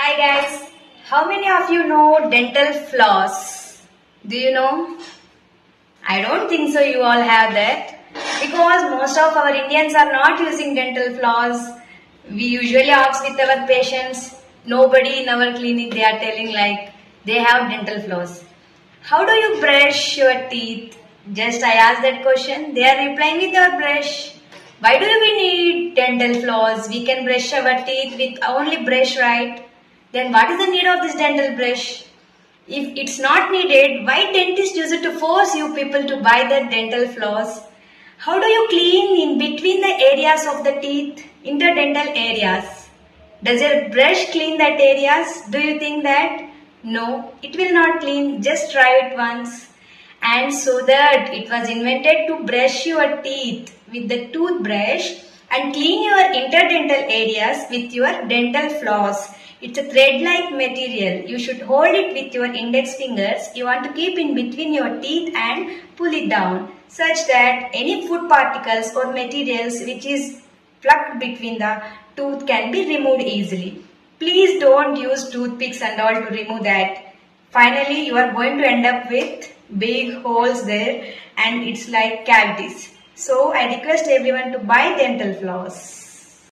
Hi guys, how many of you know dental floss? Do you know? I don't think so you all have that because most of our Indians are not using dental floss. We usually ask with our patients, nobody in our clinic they are telling like they have dental floss. How do you brush your teeth? Just I asked that question. They are replying with our brush. Why do we need dental floss? We can brush our teeth with only brush, right? Then what is the need of this dental brush? If it's not needed, why dentists use it to force you people to buy the dental floss? How do you clean in between the areas of the teeth, interdental areas? Does your brush clean that areas? Do you think that? No, it will not clean. Just try it once. And so that it was invented to brush your teeth with the toothbrush and clean your interdental areas with your dental floss. It's a thread-like material. You should hold it with your index fingers. You want to keep in between your teeth and pull it down such that any food particles or materials which is plucked between the tooth can be removed easily. Please don't use toothpicks and all to remove that. Finally, you are going to end up with big holes there and it's like cavities. So I request everyone to buy dental floss.